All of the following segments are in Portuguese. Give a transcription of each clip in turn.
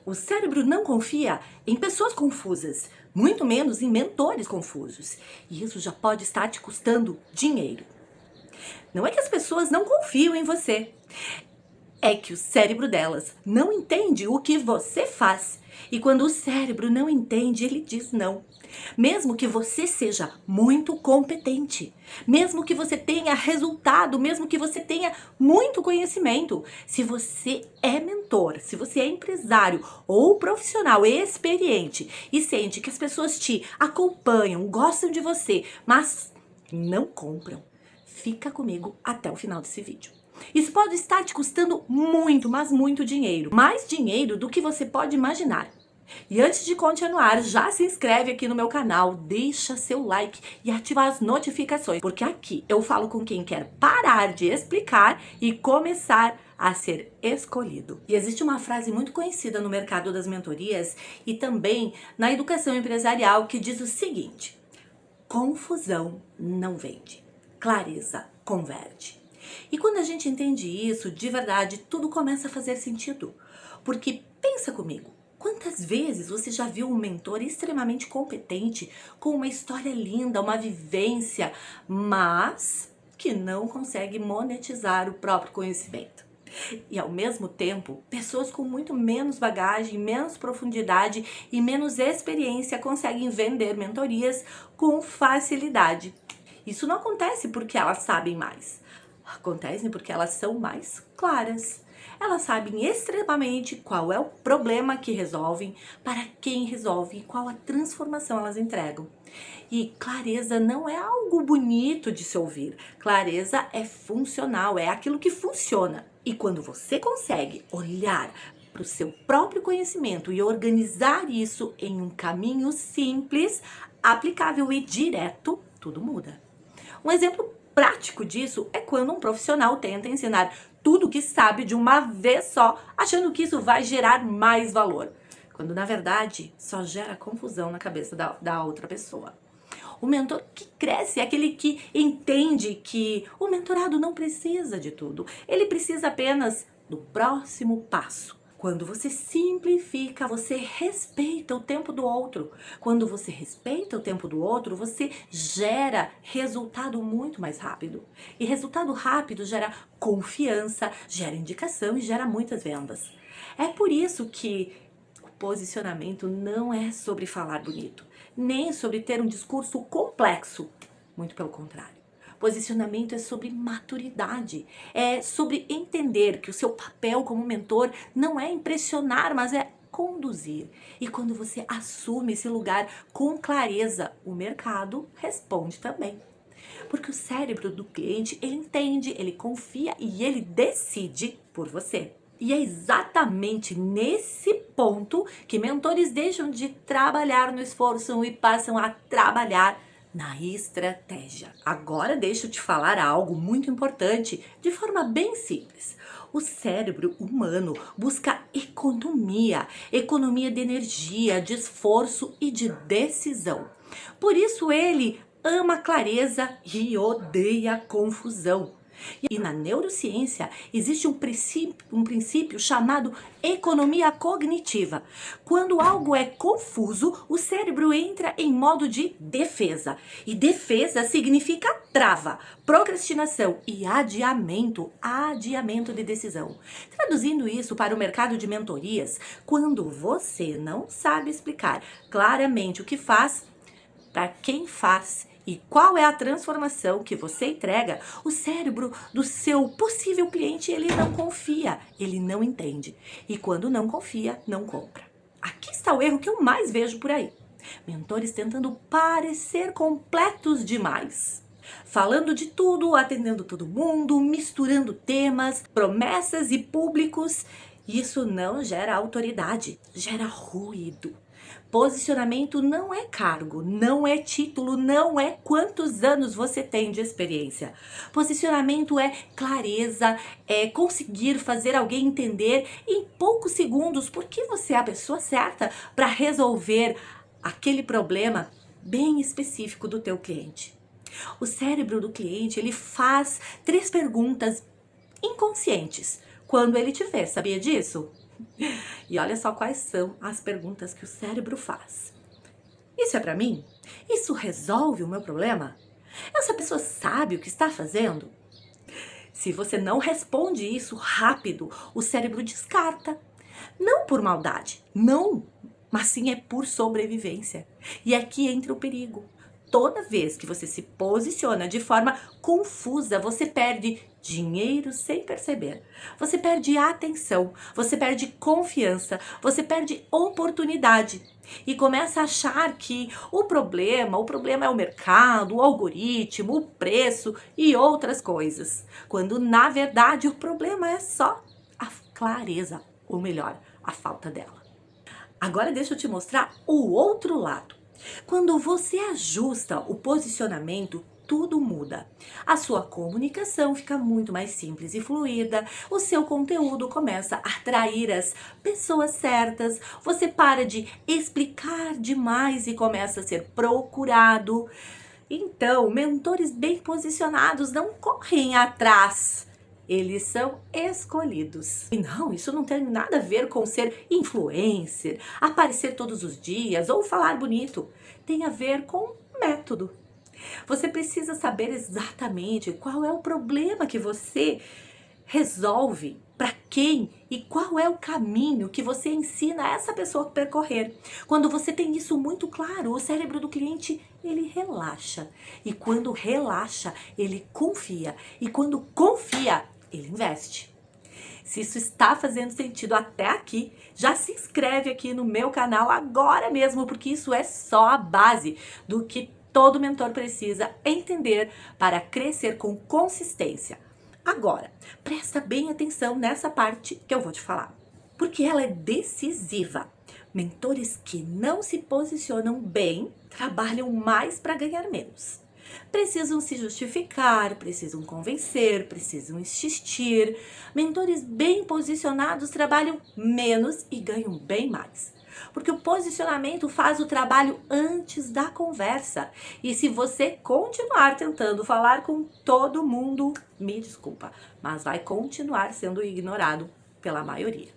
O cérebro não confia em pessoas confusas, muito menos em mentores confusos. E isso já pode estar te custando dinheiro. Não é que as pessoas não confiam em você, é que o cérebro delas não entende o que você faz. E quando o cérebro não entende, ele diz não. Mesmo que você seja muito competente, mesmo que você tenha resultado, mesmo que você tenha muito conhecimento, se você é mentor, se você é empresário ou profissional experiente e sente que as pessoas te acompanham, gostam de você, mas não compram, fica comigo até o final desse vídeo. Isso pode estar te custando muito, mas muito dinheiro. Mais dinheiro do que você pode imaginar. E antes de continuar, já se inscreve aqui no meu canal, deixa seu like e ativa as notificações, porque aqui eu falo com quem quer parar de explicar e começar a ser escolhido. E existe uma frase muito conhecida no mercado das mentorias e também na educação empresarial que diz o seguinte: confusão não vende, clareza converte. E quando a gente entende isso, de verdade, tudo começa a fazer sentido. Porque pensa comigo, quantas vezes você já viu um mentor extremamente competente, com uma história linda, uma vivência, mas que não consegue monetizar o próprio conhecimento? E ao mesmo tempo, pessoas com muito menos bagagem, menos profundidade e menos experiência conseguem vender mentorias com facilidade. Isso não acontece porque elas sabem mais. Acontece porque elas são mais claras. Elas sabem extremamente qual é o problema que resolvem, para quem resolve e qual a transformação elas entregam. E clareza não é algo bonito de se ouvir. Clareza é funcional, é aquilo que funciona. E quando você consegue olhar para o seu próprio conhecimento e organizar isso em um caminho simples, aplicável e direto, tudo muda. Um exemplo prático disso é quando um profissional tenta ensinar tudo o que sabe de uma vez só, achando que isso vai gerar mais valor, quando na verdade só gera confusão na cabeça da outra pessoa. O mentor que cresce é aquele que entende que o mentorado não precisa de tudo, ele precisa apenas do próximo passo. Quando você simplifica, você respeita o tempo do outro. Quando você respeita o tempo do outro, você gera resultado muito mais rápido. E resultado rápido gera confiança, gera indicação e gera muitas vendas. É por isso que o posicionamento não é sobre falar bonito, nem sobre ter um discurso complexo. Muito pelo contrário. Posicionamento é sobre maturidade, é sobre entender que o seu papel como mentor não é impressionar, mas é conduzir. E quando você assume esse lugar com clareza, o mercado responde também. Porque o cérebro do cliente, ele entende, ele confia e ele decide por você. E é exatamente nesse ponto que mentores deixam de trabalhar no esforço e passam a trabalhar na estratégia. Agora deixa eu te falar algo muito importante, de forma bem simples. O cérebro humano busca economia, economia de energia, de esforço e de decisão. Por isso ele ama clareza e odeia confusão. E na neurociência existe um princípio chamado economia cognitiva. Quando algo é confuso, o cérebro entra em modo de defesa. E defesa significa trava, procrastinação e adiamento de decisão. Traduzindo isso para o mercado de mentorias, quando você não sabe explicar claramente o que faz, para quem faz e qual é a transformação que você entrega, o cérebro do seu possível cliente, ele não confia, ele não entende. E quando não confia, não compra. Aqui está o erro que eu mais vejo por aí. Mentores tentando parecer completos demais. Falando de tudo, atendendo todo mundo, misturando temas, promessas e públicos. Isso não gera autoridade, gera ruído. Posicionamento não é cargo, não é título, não é quantos anos você tem de experiência. Posicionamento é clareza, é conseguir fazer alguém entender em poucos segundos por que você é a pessoa certa para resolver aquele problema bem específico do teu cliente. O cérebro do cliente, ele faz 3 perguntas inconscientes quando ele te vê, sabia disso? E olha só quais são as perguntas que o cérebro faz. Isso é para mim? Isso resolve o meu problema? Essa pessoa sabe o que está fazendo? Se você não responde isso rápido, o cérebro descarta. Não por maldade, não, mas sim é por sobrevivência. E aqui entra o perigo. Toda vez que você se posiciona de forma confusa, você perde dinheiro sem perceber. Você perde atenção, você perde confiança, você perde oportunidade. E começa a achar que o problema é o mercado, o algoritmo, o preço e outras coisas. Quando na verdade o problema é só a clareza, ou melhor, a falta dela. Agora deixa eu te mostrar o outro lado. Quando você ajusta o posicionamento, tudo muda. A sua comunicação fica muito mais simples e fluida, o seu conteúdo começa a atrair as pessoas certas, você para de explicar demais e começa a ser procurado. Então, mentores bem posicionados não correm atrás. Eles são escolhidos. E não, isso não tem nada a ver com ser influencer, aparecer todos os dias ou falar bonito. Tem a ver com método. Você precisa saber exatamente qual é o problema que você resolve, para quem e qual é o caminho que você ensina essa pessoa a percorrer. Quando você tem isso muito claro, o cérebro do cliente, ele relaxa. E quando relaxa, ele confia. E quando confia, ele investe. Se isso está fazendo sentido até aqui, já se inscreve aqui no meu canal agora mesmo, porque isso é só a base do que todo mentor precisa entender para crescer com consistência. Agora, presta bem atenção nessa parte que eu vou te falar, porque ela é decisiva. Mentores que não se posicionam bem trabalham mais para ganhar menos. Precisam se justificar, precisam convencer, precisam insistir. Mentores bem posicionados trabalham menos e ganham bem mais. Porque o posicionamento faz o trabalho antes da conversa. E se você continuar tentando falar com todo mundo, me desculpa, mas vai continuar sendo ignorado pela maioria.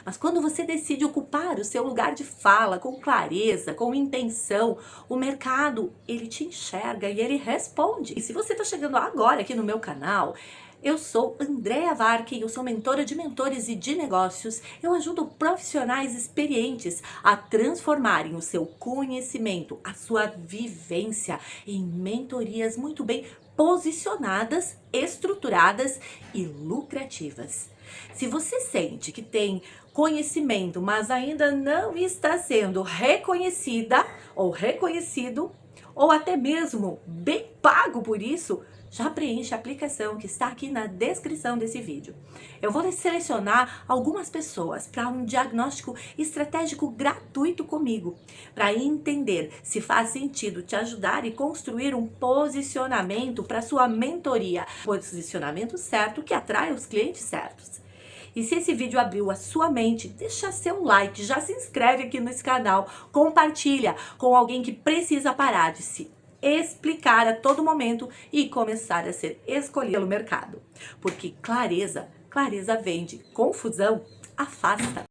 Mas quando você decide ocupar o seu lugar de fala com clareza, com intenção, o mercado, ele te enxerga e ele responde. E se você está chegando agora aqui no meu canal, eu sou Andréa Varken, eu sou mentora de mentores e de negócios. Eu ajudo profissionais experientes a transformarem o seu conhecimento, a sua vivência em mentorias muito bem posicionadas, estruturadas e lucrativas. Se você sente que tem conhecimento, mas ainda não está sendo reconhecida ou reconhecido, ou até mesmo bem pago por isso, já preenche a aplicação que está aqui na descrição desse vídeo. Eu vou selecionar algumas pessoas para um diagnóstico estratégico gratuito comigo, para entender se faz sentido te ajudar e construir um posicionamento para sua mentoria. Posicionamento certo que atrai os clientes certos. E se esse vídeo abriu a sua mente, deixa seu like, já se inscreve aqui nesse canal, compartilha com alguém que precisa parar de se explicar a todo momento e começar a ser escolhido pelo mercado. Porque clareza vende, confusão afasta.